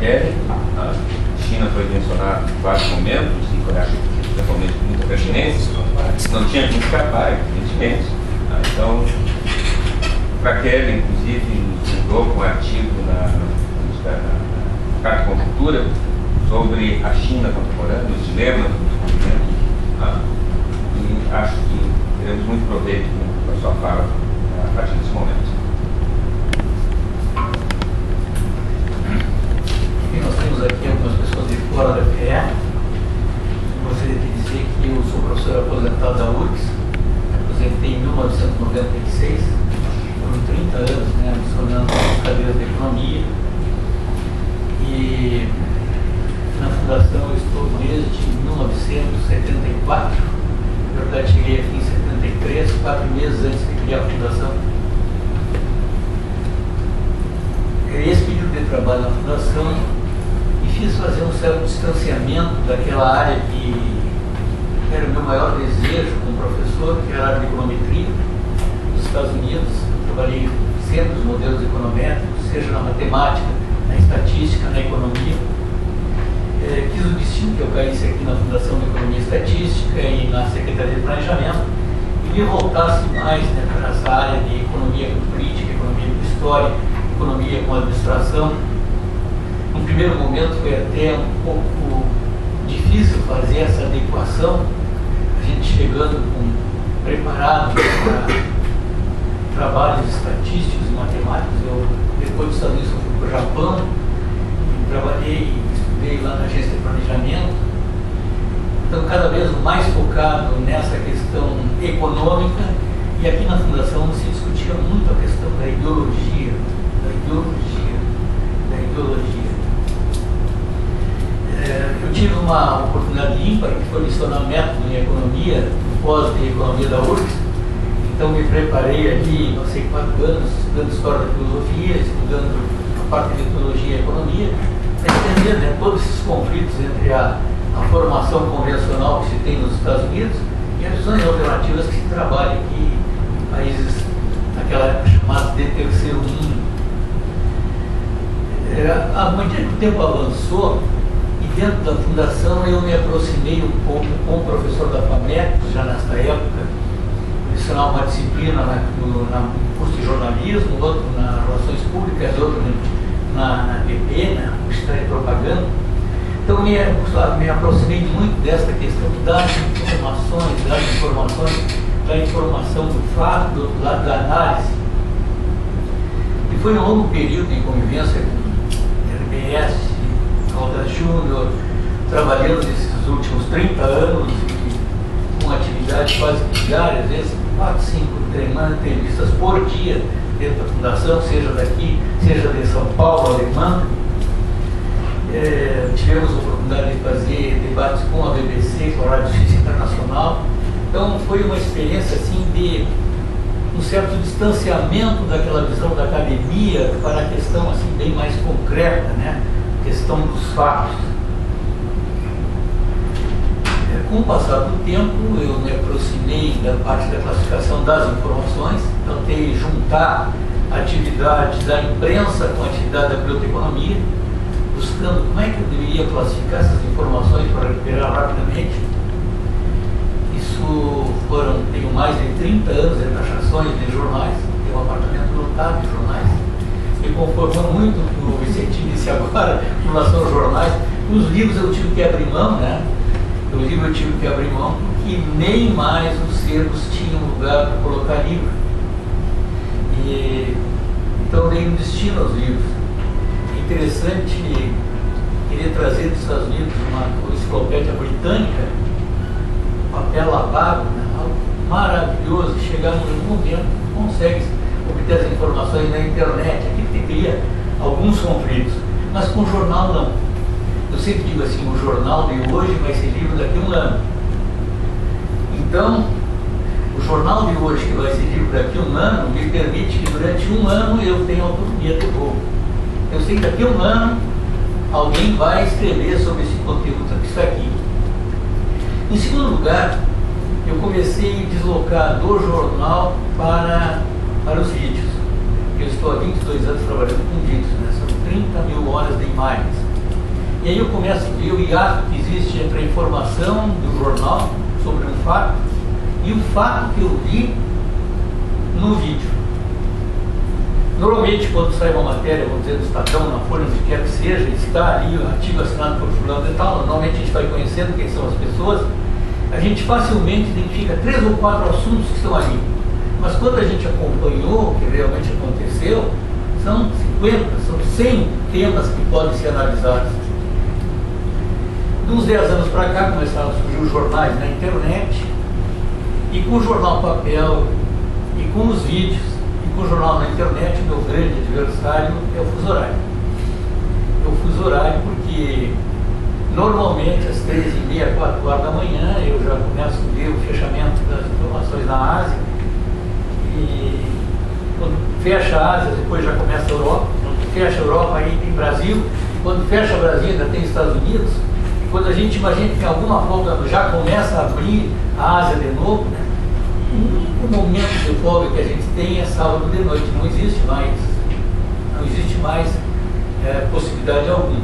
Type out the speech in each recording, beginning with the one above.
Raquel. A China foi mencionada em vários momentos, e Coreia, principalmente com muita pertinência. Não tinha como escapar, evidentemente. Então, Raquel, inclusive, mudou com um artigo na Carta de Conjuntura sobre a China contemporânea, os dilemas do descobrimento. E acho que teremos muito proveito com a sua fala a partir desse momento. E nós temos aqui algumas pessoas de fora da FPE. Gostaria de dizer que eu sou professor aposentado da URGS, aposentei em 1996, foram 30 anos, né, lecionando cadeiras de economia. E na fundação eu estou desde 1974. Na verdade, cheguei aqui em 73, 4 meses antes de criar a fundação. Criei esse período de trabalho na fundação e fiz fazer um certo distanciamento daquela área que era o meu maior desejo como professor, que era a área de econometria dos Estados Unidos. Eu trabalhei sempre os modelos econométricos, seja na matemática, na estatística, na economia. Quis o destino que eu caísse aqui na Fundação de Economia e Estatística e na Secretaria de Planejamento e me voltasse mais, né, para essa área de economia com política, economia com história, economia com administração. No primeiro momento foi até um pouco difícil fazer essa adequação, a gente chegando preparado para trabalhos estatísticos e matemáticos. Eu, depois dos Estados Unidos, eu fui para o Japão e trabalhei e estudei lá na agência de planejamento. Então, cada vez mais focado nessa questão econômica, e aqui na Fundação se discutia muito a questão da ideologia. Eu tive uma oportunidade ímpar, que foi lecionar método em economia, no pós de economia da URGS. Então me preparei ali, não sei 4 anos, estudando história da filosofia, estudando a parte de metodologia e economia, para entender, né, todos esses conflitos entre a formação convencional que se tem nos Estados Unidos e as visões alternativas que se trabalha aqui em países naquela época chamados de terceiro mundo. À medida que o tempo avançou, e dentro da fundação eu me aproximei um pouco com o professor da FAMEC, já nesta época, lecionava uma disciplina no curso de jornalismo, outro na relações públicas, outro na PP, na Universidade de Propaganda. Então me aproximei muito desta questão das informações, da informação do fato, do outro lado da análise. E foi um longo período de convivência com RBS, Caldas Júnior, trabalhando nesses últimos 30 anos com atividades quase diárias, às vezes 4, 5 entrevistas por dia dentro da fundação, seja daqui, seja de São Paulo, Alemã. Tivemos a oportunidade de fazer debates com a BBC, com a Rádio Suíça Internacional. Então foi uma experiência assim de um certo distanciamento daquela visão da academia para a questão assim bem mais concreta, né? A questão dos fatos. Com o passar do tempo, eu me aproximei da parte da classificação das informações, tentei juntar a atividade da imprensa com a atividade da biblioteconomia, buscando como é que eu deveria classificar essas informações para recuperar rapidamente. Tenho mais de 30 anos de taxações de jornais, tenho um apartamento lotado de jornais. Me conformou muito com o Vicente disse agora, em relação aos jornais. Os livros eu tive que abrir mão, né? Os livros eu tive que abrir mão porque nem mais os sebos tinham lugar para colocar livro. Então eu dei um destino aos livros. É interessante querer trazer dos Estados Unidos uma enciclopédia britânica, papel lavado, né? Algo maravilhoso, chegar num momento que consegue obter as informações na internet. Aqui teria alguns conflitos, mas com o jornal não. Eu sempre digo assim, o jornal de hoje vai ser livro daqui a um ano. Então, o jornal de hoje que vai ser livro daqui a um ano me permite que durante um ano eu tenha autonomia do povo. Eu sei que daqui a um ano alguém vai escrever sobre esse conteúdo que está aqui. Em segundo lugar, eu comecei a deslocar do jornal para os vídeos. Eu estou há 22 anos trabalhando com vídeos, né? São 30 mil horas de imagens. E aí eu começo a ver o hiato que existe entre a informação do jornal sobre um fato e o fato que eu vi no vídeo. Normalmente, quando sai uma matéria, vamos dizer, do Estadão, na Folha, onde quer que seja, está ali o artigo assinado por fulano e tal, normalmente a gente vai conhecendo quem são as pessoas, a gente facilmente identifica 3 ou 4 assuntos que estão ali. Mas quando a gente acompanhou o que realmente aconteceu, são 50, são 100 temas que podem ser analisados. De uns 10 anos para cá começaram a surgir os jornais na internet, e com o jornal papel, e com os vídeos, e com o jornal na internet, o meu grande adversário é o fuso horário. É o fuso horário porque normalmente às 3h30, 4 horas da manhã eu já começo a ver o fechamento das informações na Ásia, e quando fecha a Ásia, depois já começa a Europa, quando fecha a Europa aí tem Brasil, quando fecha o Brasil ainda tem Estados Unidos, e quando a gente imagina que em alguma folga já começa a abrir a Ásia de novo, né? O único momento de folga que a gente tem é sábado de noite, não existe mais possibilidade alguma.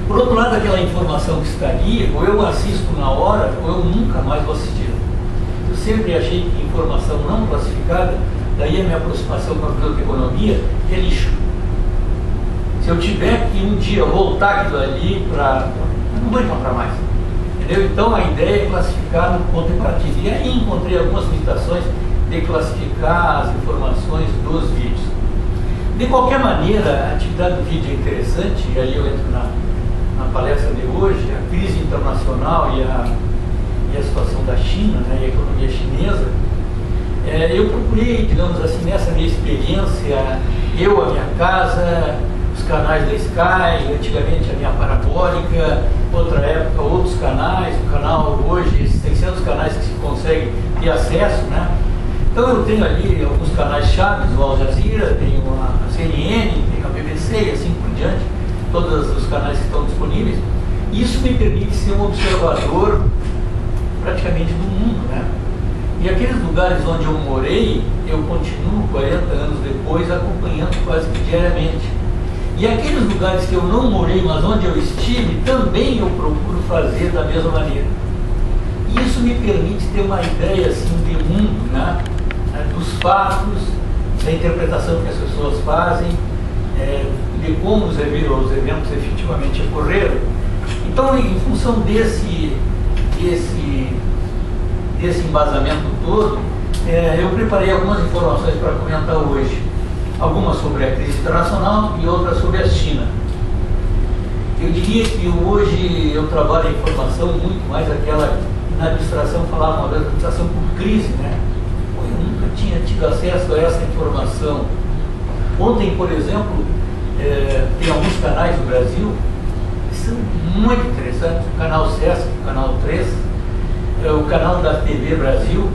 Por outro lado, aquela informação que está ali, ou eu assisto na hora, ou eu nunca mais vou assistir. Eu sempre achei que informação não classificada, daí a minha aproximação com a biblioteconomia, é lixo. Se eu tiver que um dia voltar aquilo ali para... eu não vou encontrar mais. Entendeu? Então a ideia é classificar no ponto de partida. E aí encontrei algumas limitações de classificar as informações dos vídeos. De qualquer maneira, a atividade do vídeo é interessante, e aí eu entro na palestra de hoje, a crise internacional e a situação da China, né, e a economia chinesa. Eu procurei, digamos assim, nessa minha experiência, a minha casa, os canais da Sky, antigamente a minha parabólica, outra época outros canais, o canal hoje, 600 canais que se consegue ter acesso, né? Então eu tenho ali alguns canais chaves, o Al Jazeera, tenho a CNN, tenho a BBC e assim por diante, todos os canais que estão disponíveis. Isso me permite ser um observador praticamente do mundo, né? E aqueles lugares onde eu morei, eu continuo 40 anos depois acompanhando quase que diariamente. E aqueles lugares que eu não morei, mas onde eu estive, também eu procuro fazer da mesma maneira. E isso me permite ter uma ideia assim de mundo, né? Dos fatos, da interpretação que as pessoas fazem, de como os eventos efetivamente ocorreram. Então, em função desse embasamento todo, eu preparei algumas informações para comentar hoje. Algumas sobre a crise internacional e outras sobre a China. Eu diria que hoje eu trabalho a informação muito mais aquela que na administração falava uma vez, administração por crise, né? Eu nunca tinha tido acesso a essa informação. Ontem, por exemplo, tem alguns canais do Brasil que são muito interessantes, o canal Sesc, o canal 3, o canal da TV Brasil,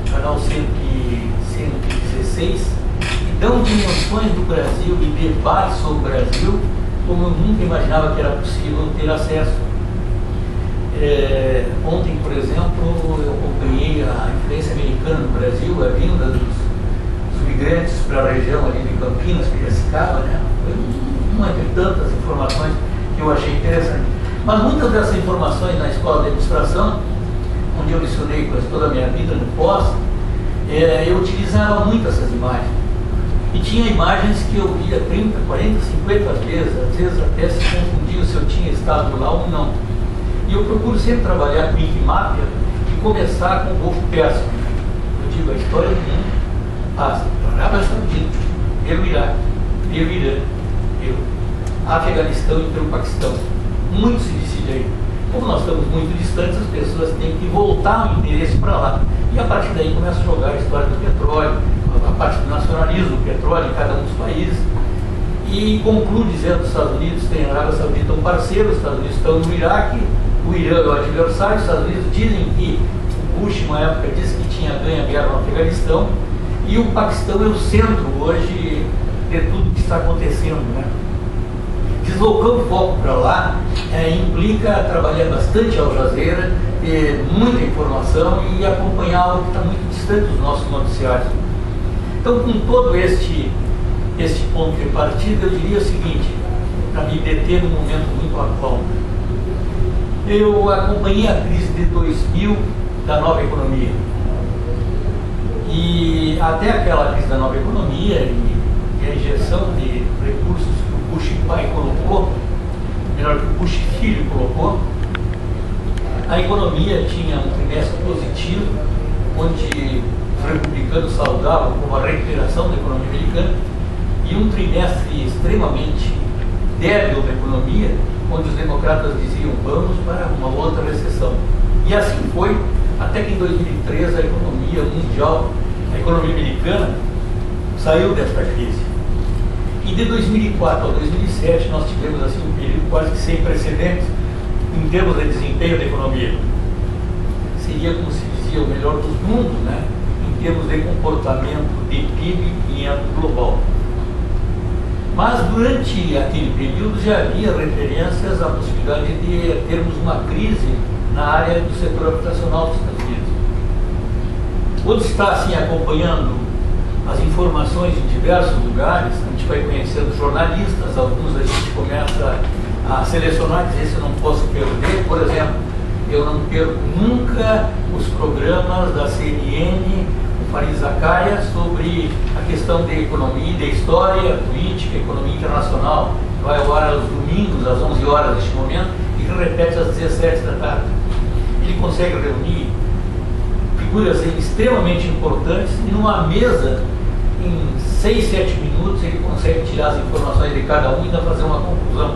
o canal 116, dão dimensões do Brasil e debates sobre o Brasil como eu nunca imaginava que era possível ter acesso. Ontem, por exemplo, eu acompanhei a influência americana no Brasil, a vinda dos imigrantes para a região ali de Campinas, Piracicaba, né? Foi uma de tantas informações que eu achei interessante. Mas muitas dessas informações na escola de administração, onde eu lecionei quase toda a minha vida no pós, eu utilizava muito essas imagens. E tinha imagens que eu via 30, 40, 50 vezes, às vezes até se confundia se eu tinha estado lá ou não. E eu procuro sempre trabalhar com Wikimápia e começar com o Golfo Pérsico. Eu digo, a história do mundo passa pela Arábia Saudita, pelo Iraque, pelo Irã, pelo Afeganistão e pelo Paquistão. Muito se decide aí. Como nós estamos muito distantes, as pessoas têm que voltar o interesse para lá. E a partir daí começa a jogar a história do petróleo, a parte do nacionalismo do petróleo em cada um dos países, e conclui dizendo que os Estados Unidos têm a Arábia Saudita um parceiro, os Estados Unidos estão no Iraque, o Irã é o adversário, os Estados Unidos dizem que o Bush, uma época, disse que tinha ganho a guerra no Afeganistão, e o Paquistão é o centro hoje de tudo que está acontecendo, né? Deslocar o foco para lá implica trabalhar bastante Al Jazeera, ter muita informação e acompanhar algo que está muito distante dos nossos noticiários. Então, com todo este ponto de partida, eu diria o seguinte, para me deter num momento muito Falcão. Eu acompanhei a crise de 2000 da nova economia. E até aquela crise da nova economia e a injeção de recursos que o Bush pai colocou, melhor que o Bush filho colocou, a economia tinha um trimestre positivo, onde os republicanos saudavam como a recuperação da economia americana, e um trimestre extremamente débil da economia, onde os democratas diziam vamos para uma outra recessão. E assim foi, até que em 2003 a economia mundial, a economia americana, saiu desta crise. E de 2004 a 2007 nós tivemos assim um período quase que sem precedentes em termos de desempenho da economia. Seria, como se dizia, o melhor dos mundos, né? Em termos de comportamento de PIB em âmbito global. Mas durante aquele período já havia referências à possibilidade de termos uma crise na área do setor habitacional dos Estados Unidos. Outro está assim acompanhando as informações em diversos lugares, a gente vai conhecendo jornalistas, alguns a gente começa a selecionar, dizer se eu não posso perder. Por exemplo, eu não perco nunca os programas da CNN, o Farid Zakaria, sobre a questão de economia, de história, política, economia internacional. Vai ao ar aos domingos, às 11 horas neste momento, e repete às 17 da tarde. Ele consegue reunir figuras extremamente importantes e numa mesa, em 6, 7 minutos, ele consegue tirar as informações de cada um e ainda fazer uma conclusão.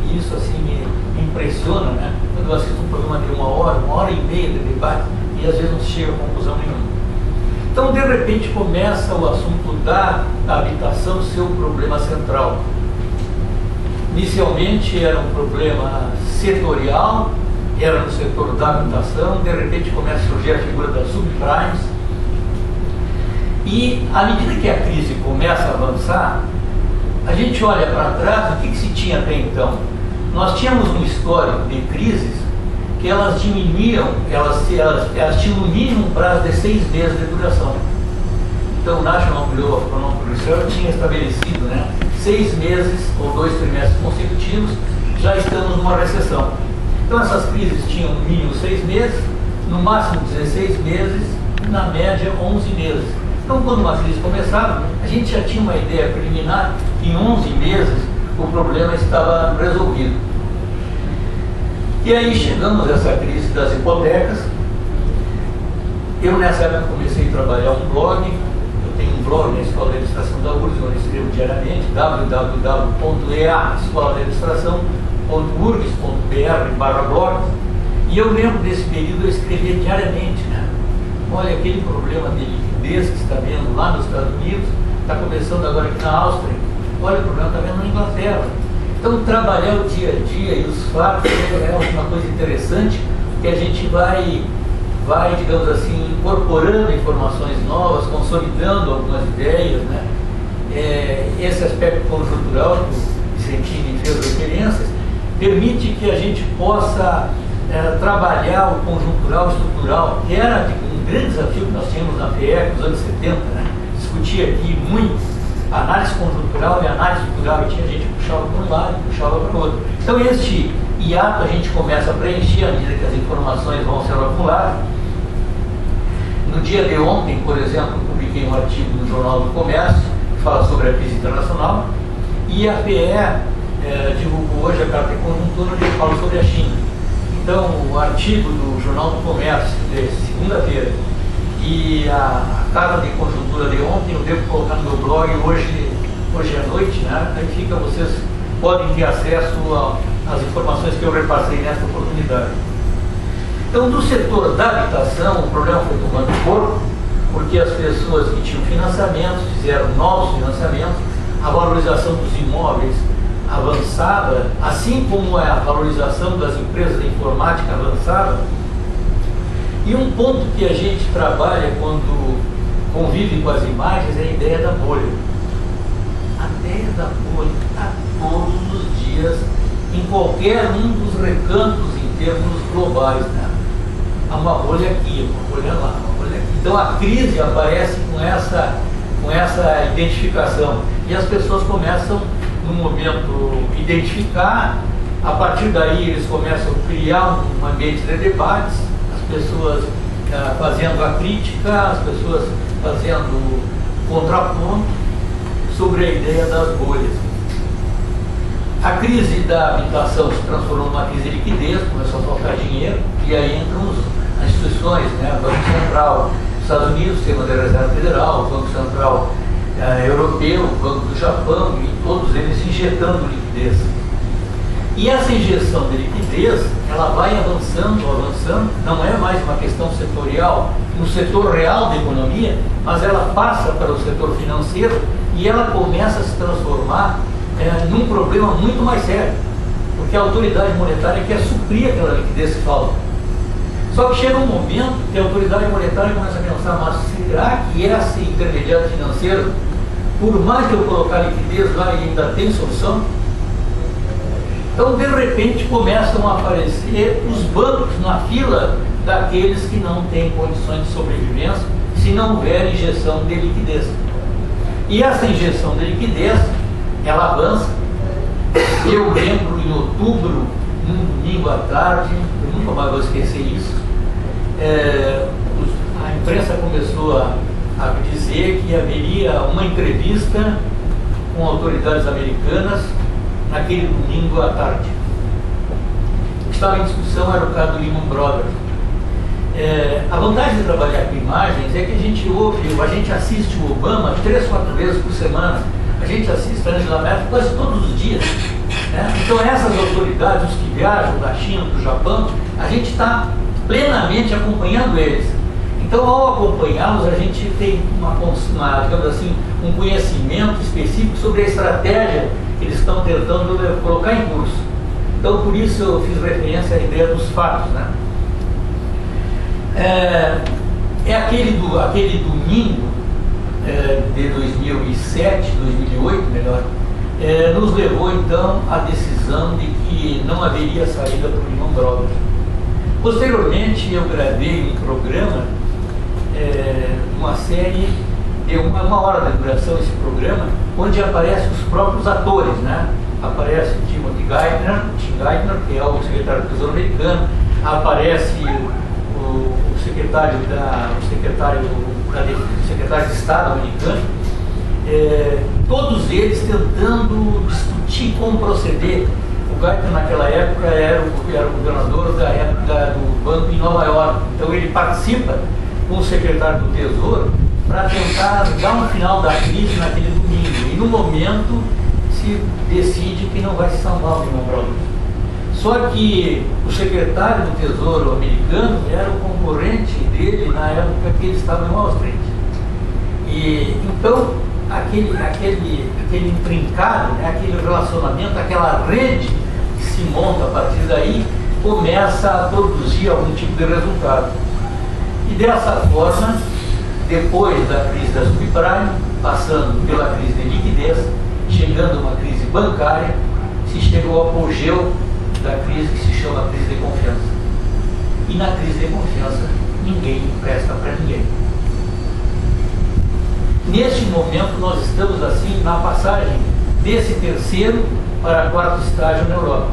E isso assim me impressiona, né? Quando eu assisto um programa de uma hora e meia de debate, e às vezes não se chega a conclusão nenhuma. Então, de repente, começa o assunto da habitação ser o problema central. Inicialmente era um problema setorial, era no setor da habitação, de repente começa a surgir a figura das subprimes. E à medida que a crise começa a avançar, a gente olha para trás, o que se tinha até então? Nós tínhamos um histórico de crises que elas diminuíam, elas tinham no mínimo um prazo de 6 meses de duração. Então o National Bureau of Economic Research tinha estabelecido, né, 6 meses ou 2 trimestres consecutivos, já estamos numa recessão. Então essas crises tinham no mínimo 6 meses, no máximo 16 meses, na média 11 meses. Então quando uma crise começava, a gente já tinha uma ideia preliminar que em 11 meses o problema estava resolvido. E aí chegamos a essa crise das hipotecas. Eu nessa época comecei a trabalhar um blog. Eu tenho um blog na Escola de Administração da URGS, onde eu escrevo diariamente, www.eaescoladeadministração.urgs.br/blog. E eu lembro desse período eu escrevia diariamente, né? Olha, aquele problema de liquidez que está vendo lá nos Estados Unidos, está começando agora aqui na Áustria. Olha, o problema está vendo na Inglaterra. Então, trabalhar o dia a dia e os fatos é uma coisa interessante, que a gente vai, digamos assim, incorporando informações novas, consolidando algumas ideias, né? Esse aspecto conjuntural que o Vicentini fez referências, permite que a gente possa trabalhar o conjuntural estrutural, que era um grande desafio que nós tínhamos na FEE nos anos 70, né? Discutia aqui muito análise conjuntural e análise estrutural, e tinha gente que puxava para um lado e puxava para o outro. Então este hiato a gente começa a preencher à medida que as informações vão sendo acumuladas. No dia de ontem, por exemplo, eu publiquei um artigo no Jornal do Comércio que fala sobre a crise internacional, e a FEE divulgou hoje a carta de conjuntura que fala sobre a China. Então o artigo do Jornal do Comércio de segunda-feira e a carta de conjuntura de ontem eu devo colocar no meu blog hoje à noite, né? Aí fica, vocês podem ter acesso às informações que eu repassei nesta oportunidade. Então, do setor da habitação, o problema foi tomando corpo, porque as pessoas que tinham financiamentos fizeram novos financiamentos, a valorização dos imóveis avançava, assim como a valorização das empresas de informática avançava. E um ponto que a gente trabalha quando convive com as imagens é a ideia da bolha. A ideia da bolha está todos os dias em qualquer um dos recantos em termos globais, né? Há uma bolha aqui, uma bolha lá, uma bolha aqui. Então a crise aparece com essa identificação, e as pessoas começam no momento identificar A partir daí eles começam a criar um ambiente de debates, as pessoas fazendo a crítica, as pessoas fazendo contraponto sobre a ideia das bolhas. A crise da habitação se transformou numa crise de liquidez, começou a faltar dinheiro, e aí entram as instituições, né? O Banco Central dos Estados Unidos, o Sistema da Reserva Federal, o Banco Central Europeu, o Banco do Japão, e todos eles injetando liquidez. E essa injeção de liquidez, ela vai avançando, não é mais uma questão setorial, no setor real da economia, mas ela passa para o setor financeiro e ela começa a se transformar num problema muito mais sério, porque a autoridade monetária quer suprir aquela liquidez que falta. Só que chega um momento que a autoridade monetária começa a pensar, mas será que esse intermediário financeiro, por mais que eu colocar liquidez lá, ele ainda tem solução? Então, de repente, começam a aparecer os bancos na fila daqueles que não têm condições de sobrevivência se não houver injeção de liquidez. E essa injeção de liquidez, ela avança. Eu lembro em outubro, num domingo à tarde, eu nunca mais vou esquecer isso, a imprensa começou a dizer que haveria uma entrevista com autoridades americanas naquele domingo à tarde. O que estava em discussão era o caso do Lehman Brothers. A vantagem de trabalhar com imagens é que a gente assiste o Obama 3, 4 vezes por semana, a gente assiste a Angela Merkel quase todos os dias. Né? Então essas autoridades, os que viajam da China, do Japão, a gente está plenamente acompanhando eles. Então, ao acompanhá-los, a gente tem digamos assim, um conhecimento específico sobre a estratégia que eles estão tentando colocar em curso. Então, por isso eu fiz referência à ideia dos fatos, né? Aquele domingo de 2007, 2008, melhor, nos levou então à decisão de que não haveria saída para o Lehman Brothers. Posteriormente, eu gravei um programa, uma série de uma hora de duração, esse programa, onde aparecem os próprios atores, né? Aparece o Tim Geithner, que é o secretário do Tesouro americano, aparece o secretário de Estado americano, todos eles tentando discutir como proceder. O Geithner, naquela época, era o governador da época do banco em Nova York, então ele participa com o secretário do Tesouro para tentar dar um final da crise naquele domingo, e no momento se decide que não vai se salvar o Lehman Brothers. Só que o secretário do Tesouro americano era o concorrente dele na época que ele estava em Wall Street. E então aquele intrincado, né, aquele relacionamento, aquela rede que se monta a partir daí, começa a produzir algum tipo de resultado. E dessa forma, depois da crise da subprime, passando pela crise de liquidez, chegando a uma crise bancária, se chegou ao apogeu da crise que se chama crise de confiança. E na crise de confiança, ninguém empresta para ninguém. Neste momento, nós estamos assim na passagem desse terceiro para quarto estágio na Europa.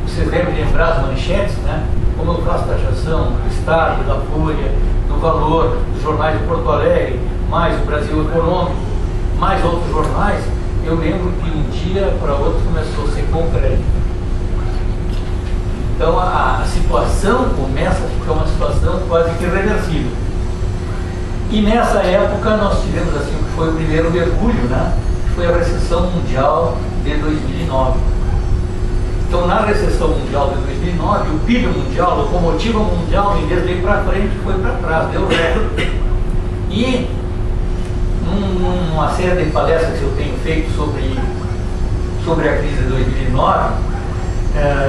Vocês devem lembrar as manchetes, né? Como eu faço taxação do Estado, da Folha, do Valor, dos jornais de Porto Alegre, mais o Brasil Econômico, mais outros jornais, eu lembro que um dia para outro começou a ser concreto. Então a situação começa a ficar uma situação quase que irreversível. E nessa época nós tivemos assim o que foi o primeiro mergulho, né? Que foi a recessão mundial de 2009. Então, na recessão mundial de 2009, o PIB mundial, a locomotiva mundial, em vez de ir para frente, foi para trás, deu ré. E, numa série de palestras que eu tenho feito sobre a crise de 2009,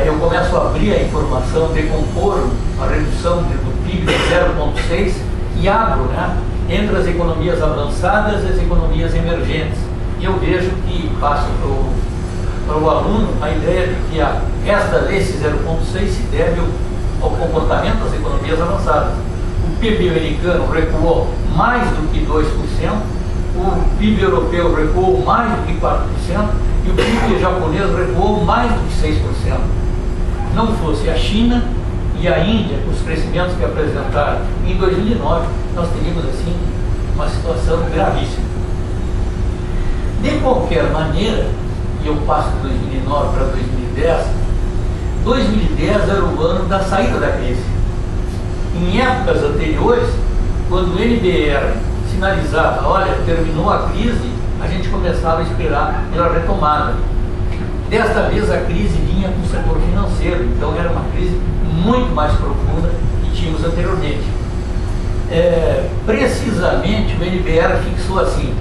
eu começo a abrir a informação, decompor a redução do PIB de 0,6 e abro, né, entre as economias avançadas e as economias emergentes. E eu vejo que passo para o aluno a ideia de que esse 0,6 se deve ao comportamento das economias avançadas. O PIB americano recuou mais do que 2%, o PIB europeu recuou mais do que 4%, e o PIB japonês recuou mais do que 6%. Não fosse a China e a Índia, com os crescimentos que apresentaram em 2009, nós teríamos assim uma situação gravíssima. De qualquer maneira, e eu passo de 2009 para 2010, 2010 era o ano da saída da crise. Em épocas anteriores, quando o NBR sinalizava, olha, terminou a crise, a gente começava a esperar pela retomada. Desta vez a crise vinha com o setor financeiro, então era uma crise muito mais profunda que tínhamos anteriormente. Precisamente o NBR fixou assim,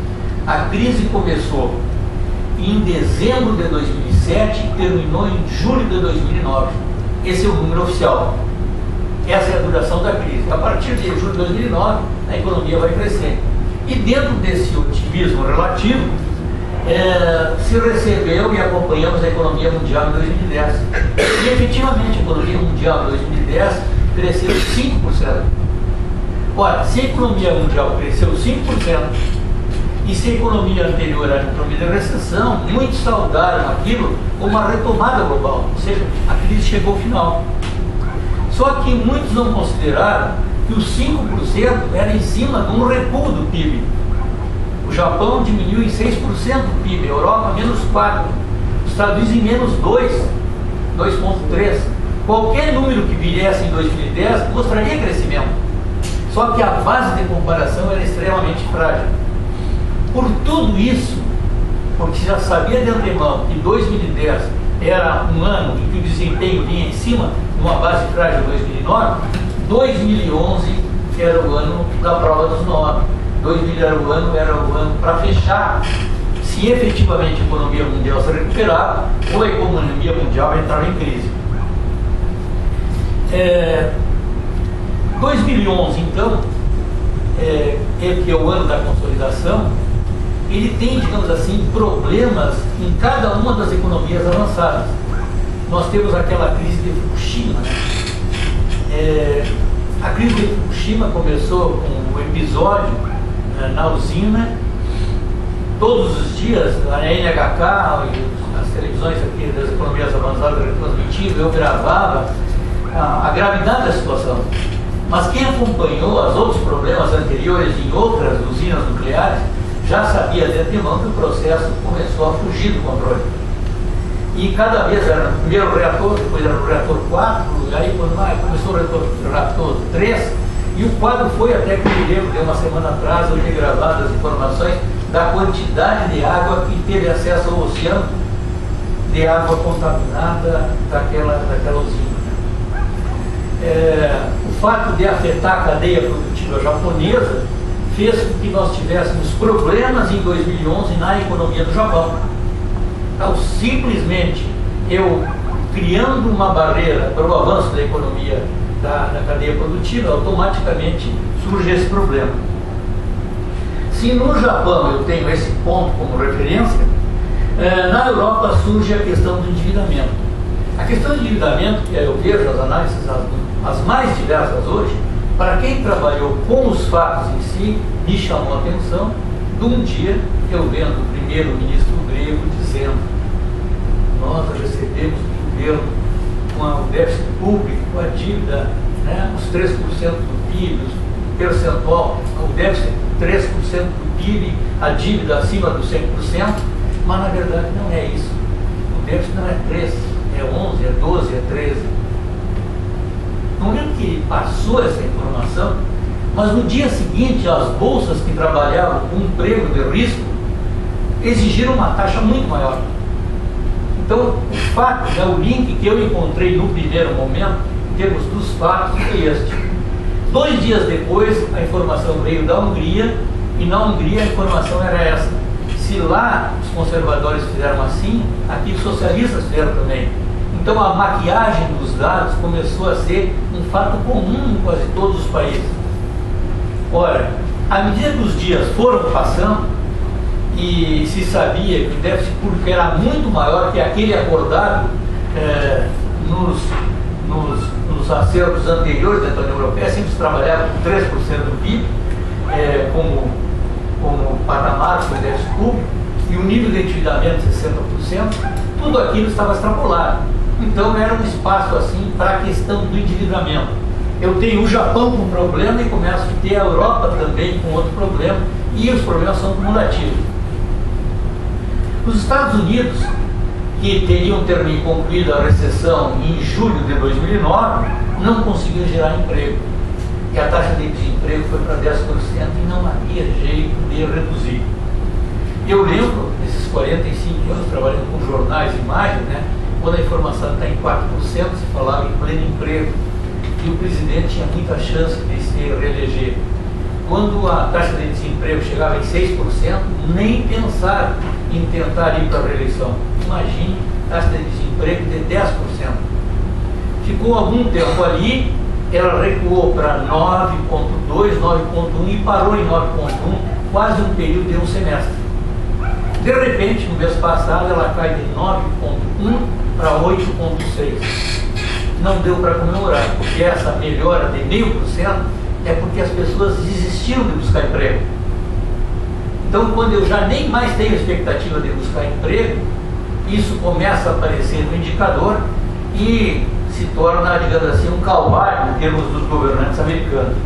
a crise começou em dezembro de 2007 e terminou em julho de 2009. Esse é o número oficial. Essa é a duração da crise. A partir de julho de 2009, a economia vai crescer. E dentro desse otimismo relativo, se recebeu e acompanhamos a economia mundial em 2010. E efetivamente a economia mundial em 2010 cresceu 5%. Ora, se a economia mundial cresceu 5%, e se a economia anterior era economia de recessão, muitos saudaram aquilo como uma retomada global, ou seja, a crise chegou ao final. Só que muitos não consideraram que os 5% era em cima de um recuo do PIB. O Japão diminuiu em 6% do PIB, a Europa menos 4%, os Estados Unidos em menos 2,3%. Qualquer número que viesse em 2010 mostraria crescimento. Só que a base de comparação era extremamente frágil. Por tudo isso, porque já sabia de antemão que 2010 era um ano em que o desempenho vinha em cima de uma base frágil de 2009, 2011 era o ano da prova dos 9. 2000 era o ano para fechar se efetivamente a economia mundial se recuperava ou a economia mundial entrava em crise. 2011, então, que é o ano da consolidação, ele tem, digamos assim, problemas em cada uma das economias avançadas. Nós temos aquela crise de Fukushima, né? A crise de Fukushima começou com o episódio na usina. Todos os dias a NHK e as televisões aqui das economias avançadas retransmitindo, eu gravava a gravidade da situação. Mas quem acompanhou os outros problemas anteriores em outras usinas nucleares já sabia de antemão que o processo começou a fugir do controle. E cada vez era no primeiro reator, depois era no reator 4, e aí quando começou o reator 3, e o quadro foi até que me lembro, de uma semana atrás, eu tinha gravado as informações da quantidade de água que teve acesso ao oceano, de água contaminada daquela usina. O fato de afetar a cadeia produtiva japonesa fez com que nós tivéssemos problemas em 2011 na economia do Japão. Então, simplesmente, eu criando uma barreira para o avanço da economia da cadeia produtiva, automaticamente surge esse problema. Se no Japão eu tenho esse ponto como referência, na Europa surge a questão do endividamento. A questão do endividamento, que eu vejo as análises as mais diversas hoje, para quem trabalhou com os fatos em si, me chamou a atenção de um dia eu vendo o primeiro-ministro grego dizendo: nós recebemos do governo com o déficit público, a dívida, né, os 3% do PIB, o percentual, o déficit 3% do PIB, a dívida acima dos 100%, mas na verdade não é isso. O déficit não é 3%, é 11%, é 12%, é 13%. No momento que ele passou essa informação, mas no dia seguinte as bolsas que trabalhavam com emprego de risco exigiram uma taxa muito maior. Então, o fato, o link que eu encontrei no primeiro momento, em termos dos fatos, é este. 2 dias depois, a informação veio da Hungria, e na Hungria a informação era essa: se lá os conservadores fizeram assim, aqui os socialistas fizeram também. Então a maquiagem dos dados começou a ser um fato comum em quase todos os países. Ora, à medida que os dias foram passando e se sabia que o déficit público era muito maior que aquele acordado nos acertos anteriores da União Europeia, sempre se trabalhava com 3% do PIB como patamar do déficit público, e um nível de endividamento de 60%, tudo aquilo estava extrapolado. Então era um espaço assim para a questão do endividamento. Eu tenho o Japão com problema e começo a ter a Europa também com outro problema, e os problemas são cumulativos. Os Estados Unidos, que teriam concluído a recessão em julho de 2009, não conseguiu gerar emprego. E a taxa de desemprego foi para 10% e não havia jeito de reduzir. Eu lembro, esses 45 anos trabalhando com jornais e imagens, né, quando a informação está em 4%, se falava em pleno emprego. E o presidente tinha muita chance de se reeleger. Quando a taxa de desemprego chegava em 6%, nem pensar em tentar ir para a reeleição. Imagine taxa de desemprego de 10%. Ficou algum tempo ali, ela recuou para 9,2, 9,1 e parou em 9,1, quase um período de um semestre. De repente, no mês passado, ela cai de 9,1 para 8,6. Não deu para comemorar, porque essa melhora de 0,5% é porque as pessoas desistiram de buscar emprego. Então, quando eu já nem mais tenho expectativa de buscar emprego, isso começa a aparecer no indicador e se torna, digamos assim, um calvário em termos dos governantes americanos.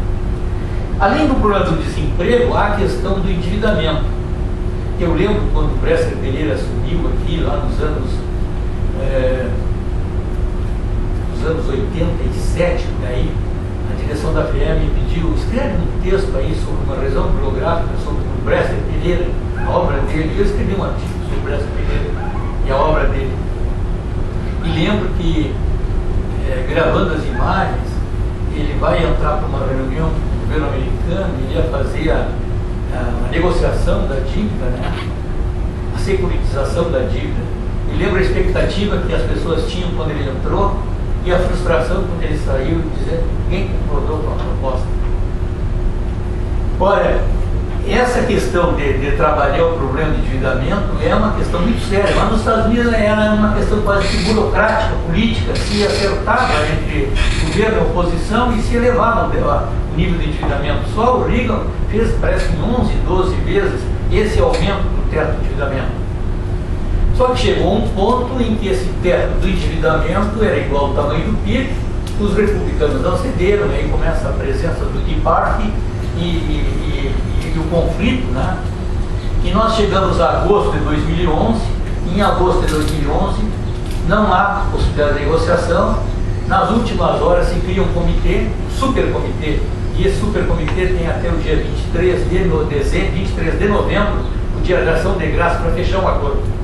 Além do problema do desemprego, há a questão do endividamento. Eu lembro quando o Bresser Pereira assumiu aqui, lá nos anos 87, daí, a direção da PM me pediu, escreve um texto aí sobre uma revisão bibliográfica sobre o Bresser Pereira, a obra dele. Eu escrevi um artigo sobre o Bresser Pereira e a obra dele. E lembro que, gravando as imagens, ele vai entrar para uma reunião com o governo americano, ele ia fazer a negociação da dívida, né? A securitização da dívida. E lembro a expectativa que as pessoas tinham quando ele entrou e a frustração quando ele saiu, dizer ninguém concordou com a proposta. Ora, essa questão de trabalhar o problema de endividamento é uma questão muito séria. Mas nos Estados Unidos era uma questão quase que burocrática, política, se acertava entre governo e oposição e se elevava o nível de endividamento. Só o Reagan fez, parece que 11, 12 vezes esse aumento do teto de endividamento. Só que chegou um ponto em que esse teto do endividamento era igual ao tamanho do PIB, os republicanos não cederam, aí começa a presença do Tea Party e o conflito, né? E nós chegamos a agosto de 2011, em agosto de 2011 não há possibilidade de negociação. Nas últimas horas se cria um comitê, um supercomitê, e esse supercomitê tem até o dia 23 de novembro, o dia de ação de graça, para fechar um acordo.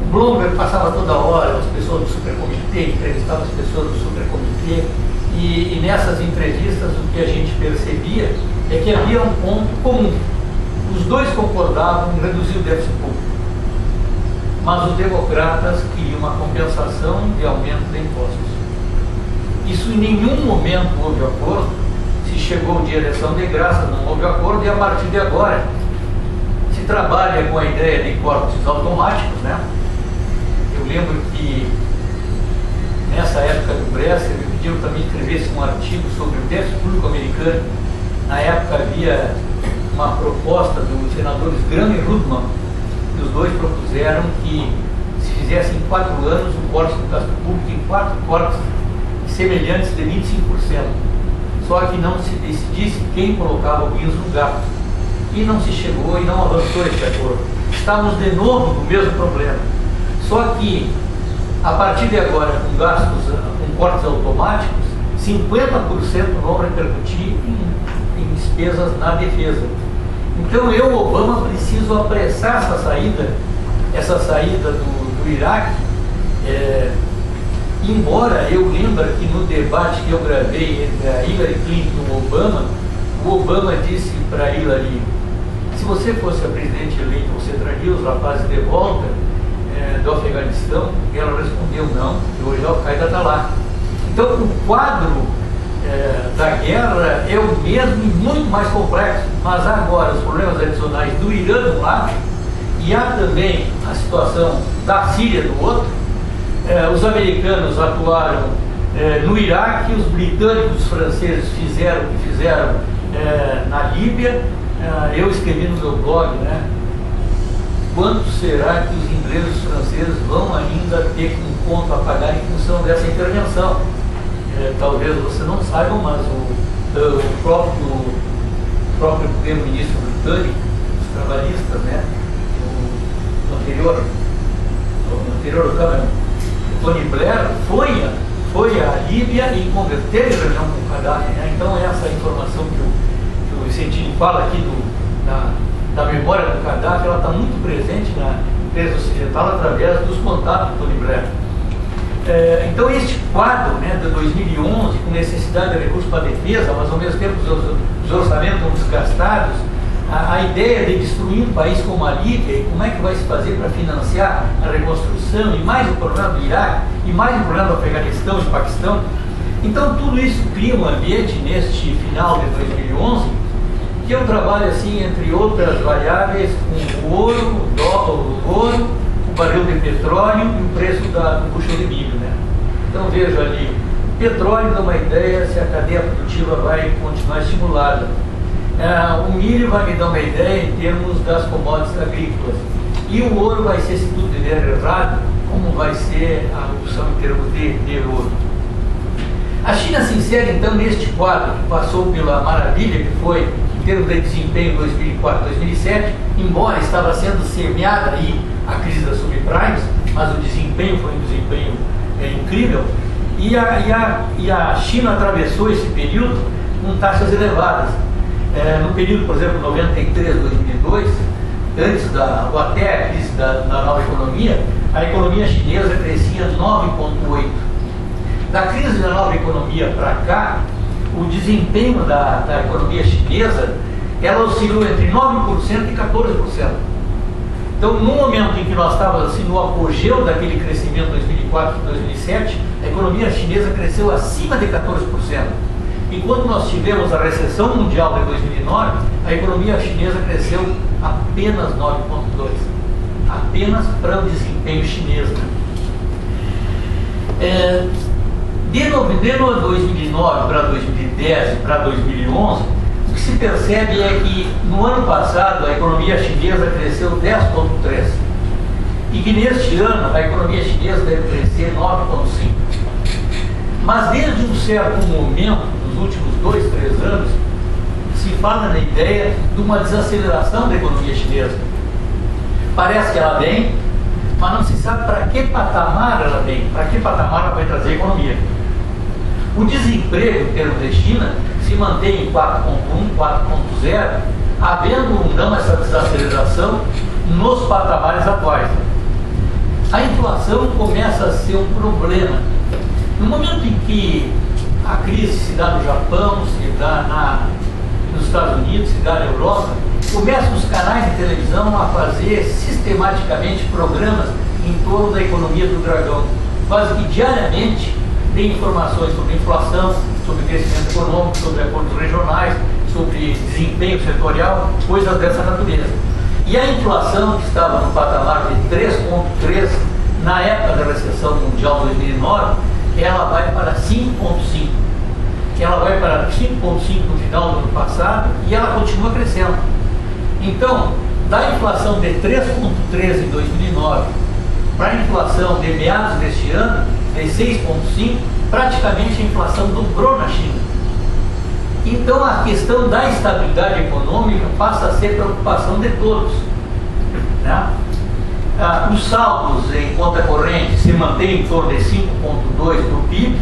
O Bloomberg passava toda hora as pessoas do supercomitê, entrevistava as pessoas do supercomitê, e nessas entrevistas o que a gente percebia é que havia um ponto comum. Os dois concordavam em reduzir o déficit público, mas os democratas queriam uma compensação de aumento de impostos. Isso em nenhum momento houve acordo. Se chegou o dia de ação de graça, não houve acordo, e a partir de agora se trabalha com a ideia de cortes automáticos, né? Eu lembro que nessa época do Bresser me pediram também que escrevesse um artigo sobre o déficit público americano. Na época havia uma proposta dos senadores Graham e Rudman, e os dois propuseram que se fizesse em 4 anos um corte do gasto público em 4 cortes semelhantes de 25%. Só que não se decidisse quem colocava o piso no gasto. E não se chegou e não avançou esse acordo. Estamos de novo no mesmo problema. Só que, a partir de agora, com gastos, com cortes automáticos, 50% vão repercutir em despesas na defesa. Então eu, Obama, preciso apressar essa saída do Iraque, embora eu lembre que no debate que eu gravei entre a Hillary Clinton e o Obama disse para a Hillary: se você fosse a presidente eleita, você traria os rapazes de volta do Afeganistão? E ela respondeu: não, e hoje a Al-Qaeda está lá. Então o quadro da guerra é o mesmo e muito mais complexo, mas agora os problemas adicionais do Irã de um lado, e há também a situação da Síria do outro. Os americanos atuaram no Iraque, os britânicos e os franceses fizeram o que fizeram na Líbia, eu escrevi no meu blog, né? Quanto será que os ingleses e os franceses vão ainda ter um ponto a pagar em função dessa intervenção? Talvez você não saiba, mas o próprio primeiro-ministro britânico, os trabalhistas, né? O anterior Cameron, Tony Blair, foi à Líbia e teve reunião com o Gaddafi, né? Então essa informação que o Vicentini fala aqui da memória do Gaddafi, ela está muito presente na imprensa ocidental através dos contatos do Tony Blair. Então este quadro, né, de 2011, com necessidade de recursos para a defesa, mas ao mesmo tempo os orçamentos estão desgastados, a ideia de destruir um país como a Líbia, e como é que vai se fazer para financiar a reconstrução, e mais o problema do Iraque, e mais o problema do Afeganistão e Paquistão. Então tudo isso cria um ambiente neste final de 2011, que eu trabalho assim, entre outras variáveis, com o ouro, o dólar, o ouro, o barril de petróleo e o preço do bushel de milho, né? Então veja ali, petróleo dá uma ideia se a cadeia produtiva vai continuar estimulada. O milho vai me dar uma ideia em termos das commodities agrícolas. E o ouro vai ser, se tudo der errado, como vai ser a opção em termos de ouro. A China se insere então neste quadro, que passou pela maravilha que foi em termos de desempenho em 2004, 2007, embora estava sendo semeada aí a crise das subprimes, mas o desempenho foi um desempenho incrível, e a China atravessou esse período com taxas elevadas. No período, por exemplo, 93, 2002, ou até a crise da nova economia, a economia chinesa crescia 9,8%. Da crise da nova economia para cá, o desempenho da economia chinesa, ela oscilou entre 9% e 14%. Então, no momento em que nós estávamos assim, no apogeu daquele crescimento 2004 e 2007, a economia chinesa cresceu acima de 14%. E quando nós tivemos a recessão mundial de 2009, a economia chinesa cresceu apenas 9,2%. Apenas para o desempenho chinês. De 2009 para 2010 e para 2011, o que se percebe é que no ano passado a economia chinesa cresceu 10,3%. E que neste ano a economia chinesa deve crescer 9,5%. Mas desde um certo momento, nos últimos 2, 3 anos, se fala na ideia de uma desaceleração da economia chinesa. Parece que ela vem, mas não se sabe para que patamar ela vem, para que patamar ela vai trazer a economia. O desemprego, em termos de China, se mantém em 4,1, 4,0, havendo não essa desaceleração nos patamares atuais. A inflação começa a ser um problema. No momento em que a crise se dá no Japão, se dá nos Estados Unidos, se dá na Europa, começam os canais de televisão a fazer sistematicamente programas em torno da economia do dragão. Quase que diariamente tem informações sobre inflação, sobre crescimento econômico, sobre acordos regionais, sobre desempenho setorial, coisas dessa natureza. E a inflação, que estava no patamar de 3,3% na época da recessão mundial 2009, ela vai para 5,5%. Ela vai para 5,5% no final do ano passado e ela continua crescendo. Então, da inflação de 3,13% em 2009 para a inflação de meados deste ano, de 6,5%, praticamente a inflação dobrou na China. Então, a questão da estabilidade econômica passa a ser preocupação de todos, né? Os saldos em conta corrente se mantêm em torno de 5,2% do PIB,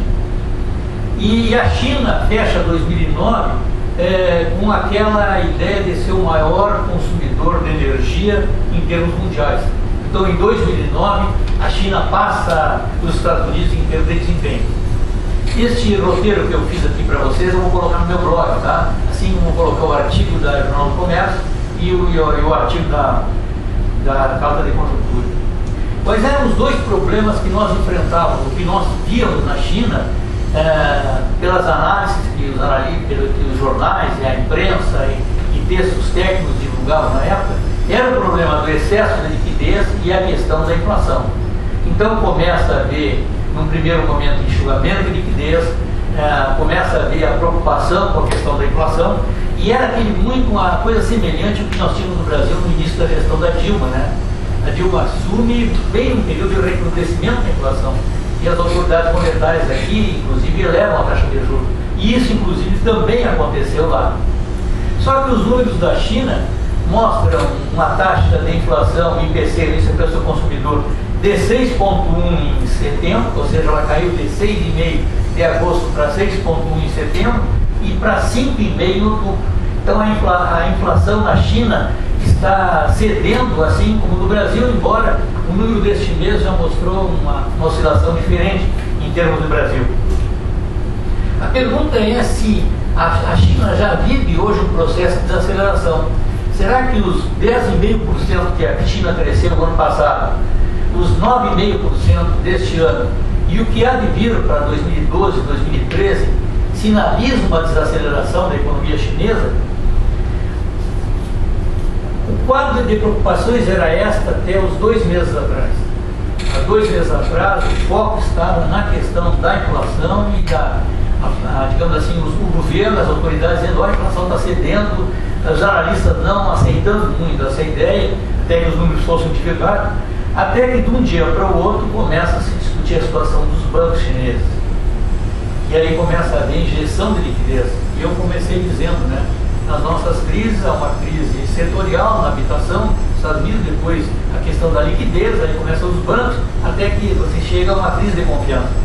e a China fecha 2009 com aquela ideia de ser o maior consumidor de energia em termos mundiais. Então, em 2009, a China passa os Estados Unidos em termos de desempenho. Este roteiro que eu fiz aqui para vocês, eu vou colocar no meu blog, tá? Assim, vou colocar o artigo da Jornal do Comércio e o artigo da Carta de Conjuntura. Quais eram os dois problemas que nós enfrentávamos, o que nós víamos na China, pelas análises que os jornais e a imprensa e textos técnicos divulgavam na época, era o problema do excesso de liquidez e a questão da inflação. Então começa a haver, num primeiro momento, enxugamento de liquidez, começa a haver a preocupação com a questão da inflação, E era muito uma coisa semelhante ao que nós tínhamos no Brasil no início da gestão da Dilma, né? A Dilma assume bem um período de recrudescimento da inflação. E as autoridades monetárias aqui, inclusive, elevam a taxa de juros. E isso, inclusive, também aconteceu lá. Só que os números da China mostram uma taxa de inflação, IPC, Índice de Preço ao Consumidor, de 6,1 em setembro, ou seja, ela caiu de 6,5 de agosto para 6,1 em setembro e para 5,5 em outubro. Então a inflação na China está cedendo, assim como no Brasil, embora o número deste mês já mostrou uma oscilação diferente em termos do Brasil. A pergunta é se a China já vive hoje um processo de desaceleração. Será que os 10,5% que a China cresceu no ano passado, os 9,5% deste ano e o que há de vir para 2012, 2013, sinalizam uma desaceleração da economia chinesa? O quadro de preocupações era esta até os 2 meses atrás. Há 2 meses atrás, o foco estava na questão da inflação e digamos assim, o governo, as autoridades dizendo: a inflação está cedendo, os jornalistas não aceitando muito essa ideia, até que os números fossem divulgados, até que de um dia para o outro começa a se discutir a situação dos bancos chineses. E aí começa a haver injeção de liquidez. E eu comecei dizendo, né, nas nossas crises, há uma crise setorial na habitação, nos Estados Unidos, depois a questão da liquidez, aí começam os bancos, até que você chega a uma crise de confiança.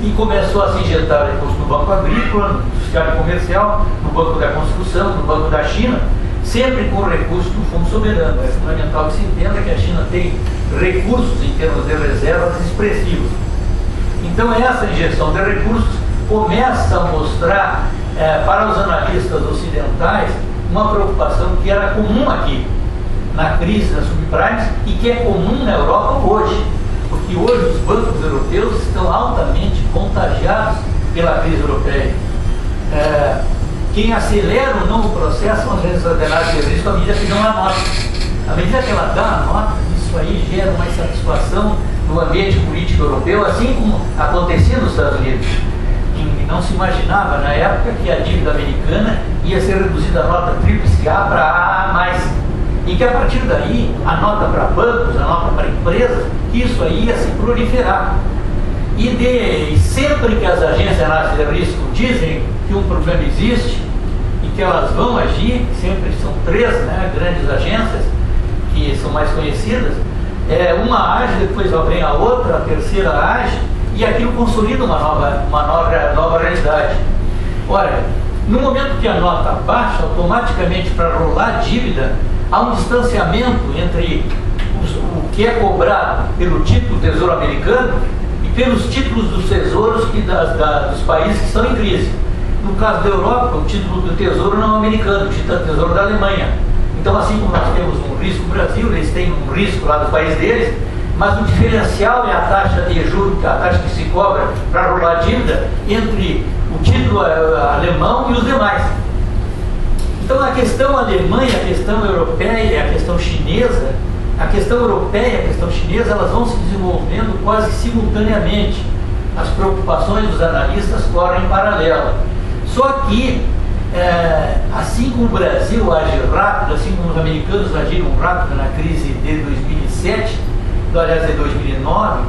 E começou a se injetar recursos no Banco Agrícola, no Fiscal Comercial, no Banco da Construção, no Banco da China, sempre com recursos do Fundo Soberano. É fundamental que se entenda que a China tem recursos em termos de reservas expressivos. Então essa injeção de recursos começa a mostrar para os analistas ocidentais uma preocupação que era comum aqui, na crise das subprimes, e que é comum na Europa hoje. Porque hoje os bancos europeus estão altamente contagiados pela crise europeia. Quem acelera ou não o processo são as agências ordenadas de risco à medida que dão a nota. À medida que ela dá a nota, isso aí gera uma insatisfação no ambiente político europeu, assim como acontecia nos Estados Unidos. E não se imaginava na época que a dívida americana ia ser reduzida a nota tríplice A para AA+. E que a partir daí, a nota para bancos, a nota para empresas, isso aí ia se proliferar. E sempre que as agências de análise de risco dizem que um problema existe e que elas vão agir, sempre são 3, né, grandes agências que são mais conhecidas, uma age, depois vem a outra, a terceira age, e aquilo consolida uma nova realidade. Ora, no momento que a nota baixa, automaticamente para rolar dívida, há um distanciamento entre o que é cobrado pelo título do Tesouro americano e pelos títulos dos tesouros dos países que estão em crise. No caso da Europa, o título do Tesouro não é americano, o título do Tesouro da Alemanha. Então, assim como nós temos um risco no Brasil, eles têm um risco lá do país deles, mas o diferencial é a taxa de juros, a taxa que se cobra para rolar dívida entre o título alemão e os demais. Então a questão alemã, a questão europeia e a questão chinesa, a questão europeia e a questão chinesa, elas vão se desenvolvendo quase simultaneamente. As preocupações dos analistas correm em paralelo. Só que, assim como o Brasil age rápido, assim como os americanos agiram rápido na crise de 2007, aliás de 2009,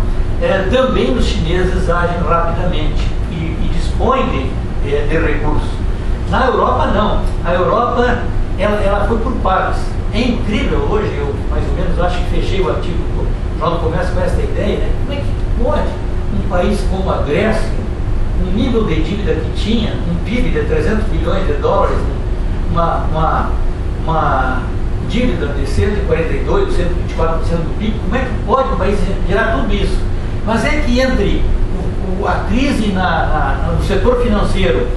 também os chineses agem rapidamente e dispõem de recursos. Na Europa não. A Europa ela foi por partes. É incrível hoje, eu mais ou menos acho que fechei o artigo do Jornal do Comércio com essa ideia, né? Como é que pode um país como a Grécia, um nível de dívida que tinha, um PIB de 300 bilhões de dólares, uma dívida de 142, 124% do PIB, como é que pode um país gerar tudo isso? Mas é que entre a crise no setor financeiro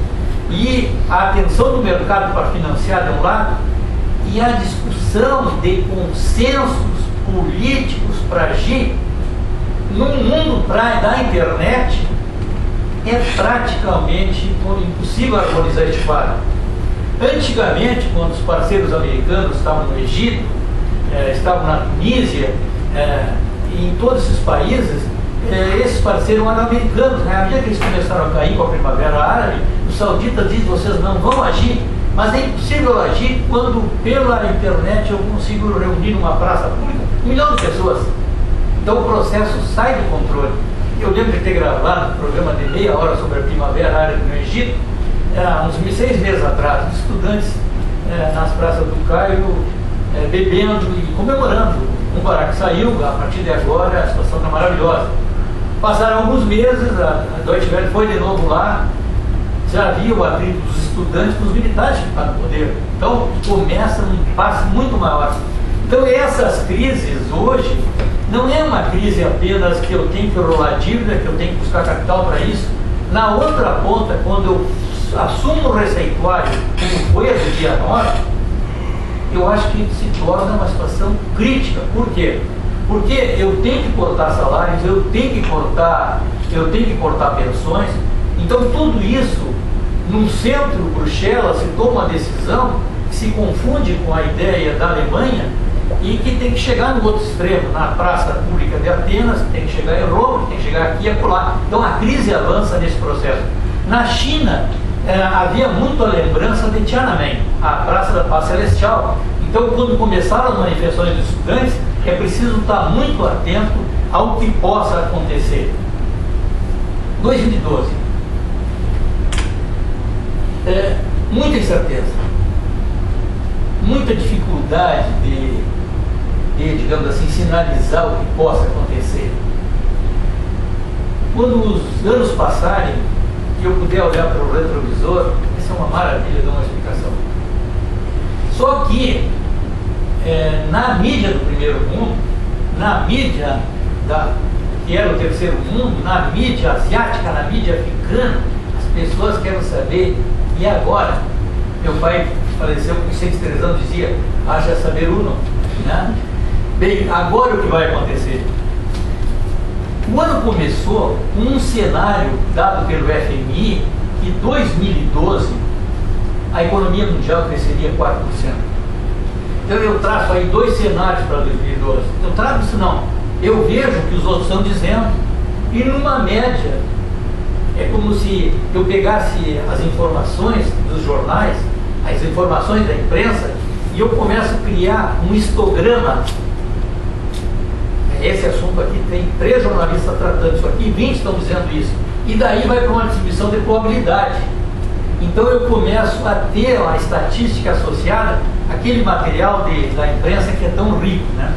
e a atenção do mercado para financiar de um lado, e a discussão de consensos políticos para agir, no mundo da internet, é praticamente impossível harmonizar este quadro. Antigamente, quando os parceiros americanos estavam no Egito, estavam na Tunísia, em todos esses países, esses parceiros eram americanos, né? À medida que eles começaram a cair com a Primavera Árabe, os sauditas dizem: vocês não vão agir, Mas é impossível agir quando pela internet eu consigo reunir numa praça pública 1 milhão de pessoas. Então o processo sai do controle. Eu lembro de ter gravado um programa de meia hora sobre a Primavera Árabe no Egito, uns 6 meses atrás, os estudantes nas praças do Cairo bebendo e comemorando. O Mubarak saiu, a partir de agora a situação está maravilhosa. Passaram alguns meses, a Deutsche Welle foi de novo lá, já havia o atrito dos estudantes com os militares que estão no poder. Então começa um impasse muito maior. Então essas crises hoje não é uma crise apenas que eu tenho que rolar dívida, que eu tenho que buscar capital para isso. Na outra ponta, quando eu assumo o receituário, como foi a do dia 9, eu acho que se torna uma situação crítica. Por quê? Porque eu tenho que cortar salários, eu tenho que cortar pensões. Então tudo isso, num centro, Bruxelas, se toma uma decisão que se confunde com a ideia da Alemanha e que tem que chegar no outro extremo, na praça pública de Atenas, tem que chegar em Roma, tem que chegar aqui e acolá. Então a crise avança nesse processo. Na China, havia muito a lembrança de Tiananmen, a Praça da Paz Celestial. Então, quando começaram as manifestações dos estudantes, é preciso estar muito atento ao que possa acontecer. 2012. Muita incerteza, muita dificuldade de, digamos assim, sinalizar o que possa acontecer. Quando os anos passarem e eu puder olhar para o retrovisor, essa é uma maravilha, dar uma explicação. Só que na mídia do primeiro mundo, na mídia que era o terceiro mundo, na mídia asiática, na mídia africana, as pessoas querem saber, e agora? Meu pai faleceu com 103 anos, dizia, haja saber uno, né? Bem, agora o que vai acontecer? O ano começou com um cenário dado pelo FMI que 2012 a economia mundial cresceria 4%. Então eu traço aí 2 cenários para 2012. Eu trago isso não. Eu vejo o que os outros estão dizendo e numa média é como se eu pegasse as informações dos jornais, as informações da imprensa e eu começo a criar um histograma. Esse assunto aqui tem 3 jornalistas tratando isso aqui, 20 estão dizendo isso. E daí vai para uma distribuição de probabilidade. Então eu começo a ter a estatística associada àquele material da imprensa que é tão rico, né?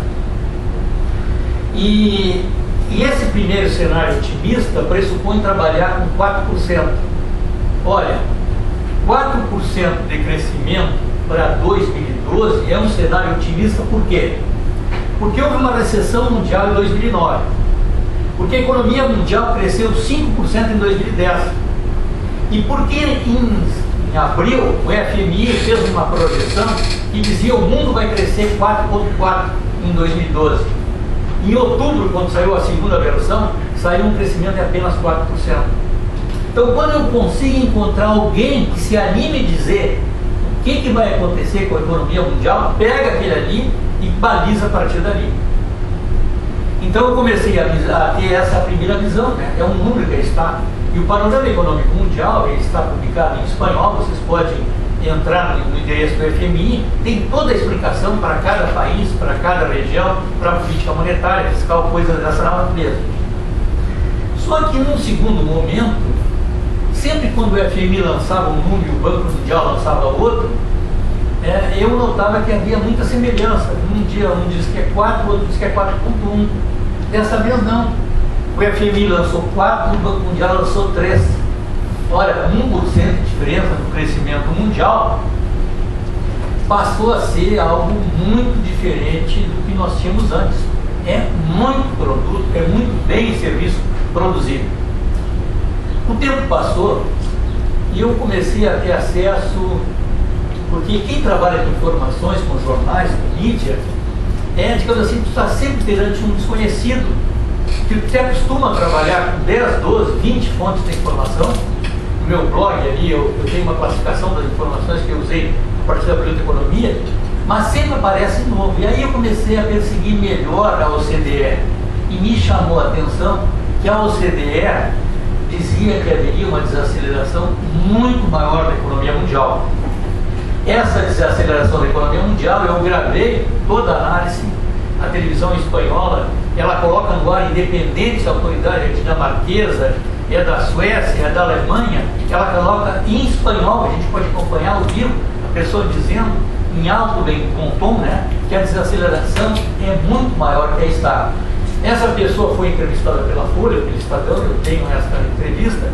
E esse primeiro cenário otimista pressupõe trabalhar com 4%. Olha, 4% de crescimento para 2012 é um cenário otimista, por quê? Porque houve uma recessão mundial em 2009. Porque a economia mundial cresceu 5% em 2010. E porque em abril o FMI fez uma projeção que dizia o mundo vai crescer 4,4% em 2012. Em outubro, quando saiu a segunda versão, saiu um crescimento de apenas 4%. Então, quando eu consigo encontrar alguém que se anime a dizer o que vai acontecer com a economia mundial, pega aquele ali e baliza a partir dali. Então eu comecei a ter essa primeira visão, né? É um número que está. E o Panorama Econômico Mundial, ele está publicado em espanhol, vocês podem entrar no endereço do FMI, tem toda a explicação para cada país, para cada região, para a política monetária, fiscal, coisa dessa natureza. Só que num segundo momento, sempre quando o FMI lançava um número e o Banco Mundial lançava outro, eu notava que havia muita semelhança. Um dia um diz que é 4, o outro diz que é 4,1. Dessa vez não. O FMI lançou 4, o Banco Mundial lançou 3. Olha, 1% de diferença no crescimento mundial passou a ser algo muito diferente do que nós tínhamos antes. É muito produto, é muito bem serviço produzido. O tempo passou e eu comecei a ter acesso, porque quem trabalha com informações, com jornais, com mídia, digamos assim, tu está sempre perante um desconhecido, que você acostuma a trabalhar com 10, 12, 20 fontes de informação. No meu blog ali eu tenho uma classificação das informações que eu usei a partir da Economia, mas sempre aparece novo. E aí eu comecei a perseguir melhor a OCDE e me chamou a atenção que a OCDE dizia que haveria uma desaceleração muito maior da economia mundial. essa desaceleração da economia mundial, eu gravei toda a análise. A televisão espanhola, ela coloca no ar, independente se a autoridade é dinamarquesa, é da Suécia, é da Alemanha, ela coloca em espanhol, a gente pode acompanhar o vivo, a pessoa dizendo em alto, bem com tom, né, que a desaceleração é muito maior que a estável. Essa pessoa foi entrevistada pela Folha, pelo Estadão, eu tenho essa entrevista,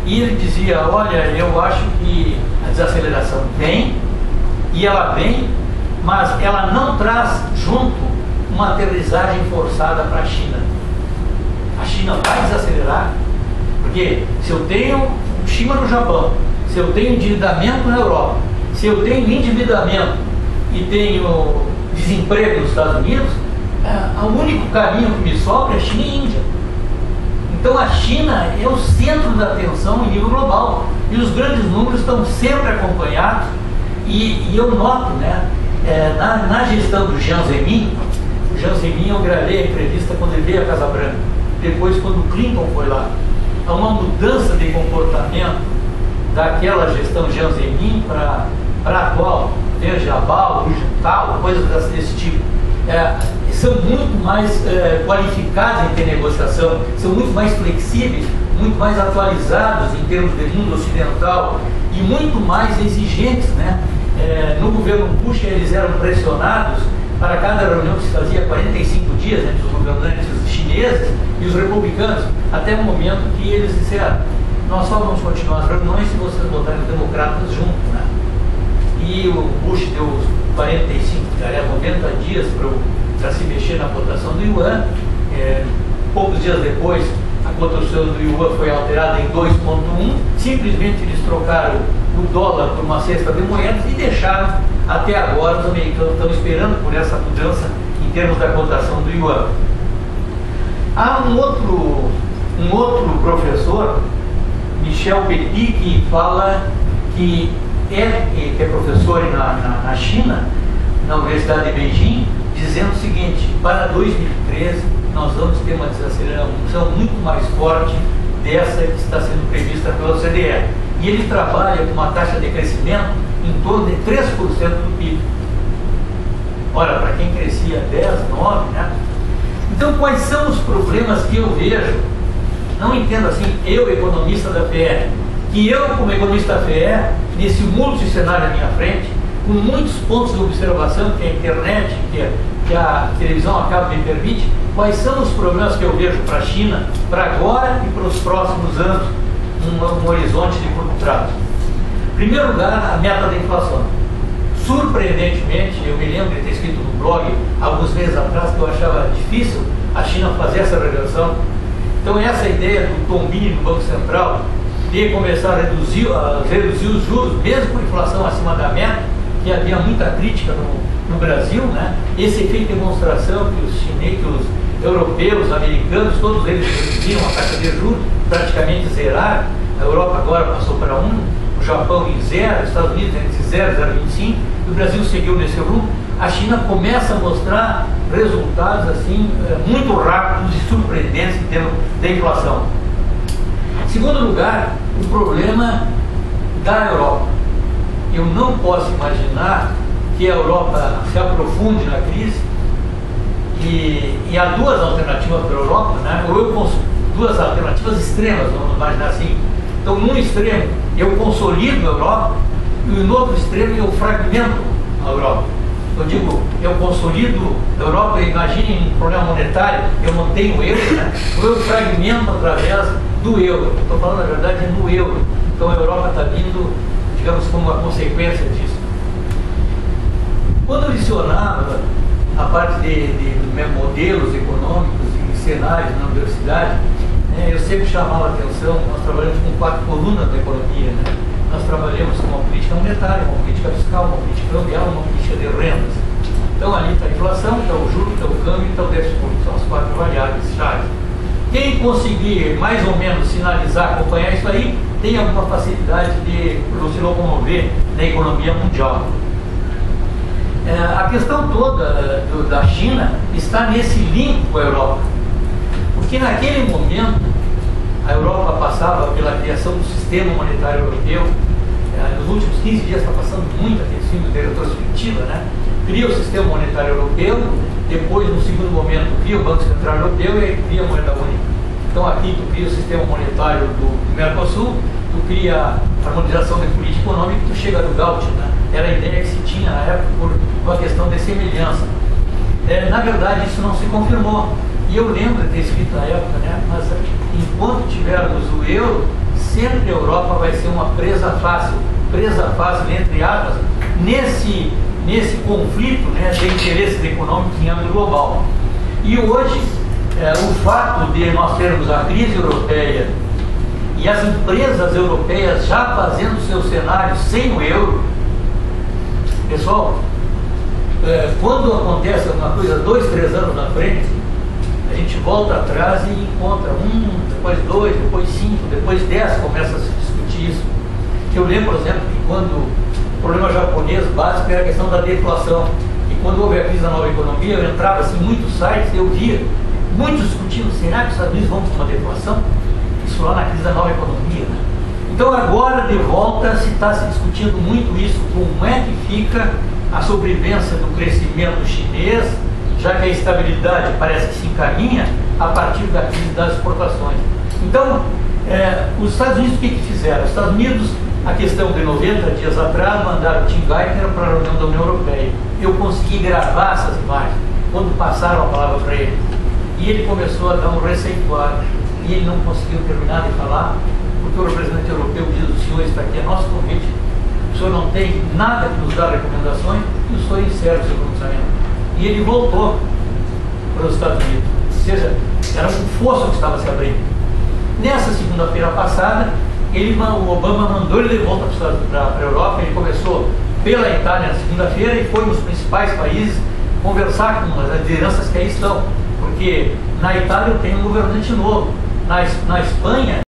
e ele dizia, olha, eu acho que a desaceleração vem, e ela vem, mas ela não traz junto uma aterrissagem forçada para a China. A China vai desacelerar, porque se eu tenho China no Japão, se eu tenho endividamento na Europa, se eu tenho endividamento e tenho desemprego nos Estados Unidos, o único caminho que me sobra é China e Índia. Então a China é o centro da atenção em nível global, e os grandes números estão sempre acompanhados, e eu noto, né, na gestão do Jiang Zemin, o Jiang Zemin, eu gravei a entrevista quando ele veio à Casa Branca, depois quando o Clinton foi lá, há uma mudança de comportamento daquela gestão Jiang Zemin para a atual, Verjabal, Rugental, coisas desse tipo. São muito mais qualificados em ter negociação, são muito mais flexíveis, muito mais atualizados em termos de mundo ocidental e muito mais exigentes, né? No governo Bush eles eram pressionados para cada reunião que se fazia 45 dias entre os governantes chineses e os republicanos, até o momento que eles disseram, nós só vamos continuar as reuniões se vocês botarem os democratas juntos, né? E o Bush deu os 45, 90 dias para se mexer na cotação do yuan. Poucos dias depois, a cotação do yuan foi alterada em 2,1. Simplesmente eles trocaram o dólar por uma cesta de moedas e deixaram até agora. Os americanos estão esperando por essa mudança em termos da cotação do yuan. Há um outro professor, Michel Petit, que fala que é professor na China, na Universidade de Beijing, dizendo o seguinte: para 2013 nós vamos ter uma desaceleração muito mais forte dessa que está sendo prevista pela OCDE. E ele trabalha com uma taxa de crescimento em torno de 3% do PIB. Ora, para quem crescia 10, 9, né? Então, quais são os problemas que eu vejo? Não entendo assim, eu, economista da FE, que eu, como economista da FE, nesse multi-cenário à minha frente, com muitos pontos de observação que a internet, que a televisão acaba me permite, quais são os problemas que eu vejo para a China, para agora e para os próximos anos, um horizonte de curto prazo. Em primeiro lugar, a meta da inflação. Surpreendentemente, eu me lembro de ter escrito no blog, alguns meses atrás, que eu achava difícil a China fazer essa regressão. Então, essa ideia do tombinho do Banco Central de começar a reduzir os juros, mesmo com inflação acima da meta, que havia muita crítica no Brasil, né? Esse efeito de demonstração que os chineses, que os europeus, os americanos, todos eles reduziram a taxa de juros, praticamente zeraram. A Europa agora passou para 1, o Japão em 0, os Estados Unidos entre 0 e 0,25, e o Brasil seguiu nesse rumo. A China começa a mostrar resultados assim muito rápidos e surpreendentes em termos de inflação. Em segundo lugar, o problema da Europa. Eu não posso imaginar que a Europa se aprofunde na crise, e há duas alternativas para a Europa, né? Ou eu duas alternativas extremas, vamos imaginar assim. Então, num extremo, eu consolido a Europa, e no outro extremo, eu fragmento a Europa. Eu digo, eu consolido a Europa, imagine um problema monetário, eu mantenho o euro, né? Ou eu fragmento através do euro. Estou falando, na verdade, no euro. Então, a Europa está vindo, digamos, como uma consequência disso. Quando eu licionava a parte de modelos econômicos e cenários na universidade, né, eu sempre chamava a atenção. Nós trabalhamos com 4 colunas da economia, né? Nós trabalhamos com uma política monetária, uma política fiscal, uma política cambial, uma política de rendas. Então ali está a inflação, está o juro, está o câmbio e está o déficit público. São as 4 variáveis chaves. Quem conseguir mais ou menos sinalizar, acompanhar isso aí, tem alguma facilidade de se locomover na economia mundial. A questão toda da China está nesse link com a Europa. Porque naquele momento a Europa passava pela criação do sistema monetário europeu, nos últimos 15 dias está passando muito aquele filme de retrospectiva, né? Cria o sistema monetário europeu, depois, no segundo momento, cria o Banco Central Europeu e aí cria a moeda única. Então aqui tu cria o sistema monetário do Mercosul, tu cria a harmonização da política econômica e tu chega do Gaucho, né? Era a ideia que se tinha na época por uma questão de semelhança. Na verdade, isso não se confirmou. E eu lembro de ter escrito na época, né? Mas enquanto tivermos o euro, sempre a Europa vai ser uma presa fácil entre aspas, nesse conflito, né, de interesses econômicos em âmbito global. E hoje, o fato de nós termos a crise europeia e as empresas europeias já fazendo seus cenários sem o euro, pessoal, quando acontece alguma coisa 2, 3 anos na frente, a gente volta atrás e encontra depois 2, depois 5, depois 10, começa a se discutir isso. Eu lembro, por exemplo, que quando o problema japonês básico era a questão da deflação, e quando houve a crise da nova economia, eu entrava assim, em muitos sites, eu via muitos discutindo, será que os Estados Unidos vão para uma deflação? Isso lá na crise da nova economia, né? Então agora, de volta, se está se discutindo muito isso, como é que fica a sobrevivência do crescimento chinês, já que a estabilidade parece que se encaminha a partir da crise das exportações. Então, os Estados Unidos o que fizeram? Os Estados Unidos, a questão de 90 dias atrás, mandaram o Tim Geithner para a reunião da União Europeia. Eu consegui gravar essas imagens, quando passaram a palavra para ele. E ele começou a dar um receituário, e ele não conseguiu terminar de falar, porque o representante europeu diz: o senhor está aqui, é nosso convite, o senhor não tem nada que nos dar recomendações, e o senhor encerra o seu pronunciamento. E ele voltou para os Estados Unidos, ou seja, era um fosso que estava se abrindo. Nessa segunda-feira passada, o Obama mandou ele de volta para a Europa. Ele começou pela Itália na segunda-feira e foi nos principais países conversar com as lideranças que aí estão, porque na Itália tem um governante novo, na Espanha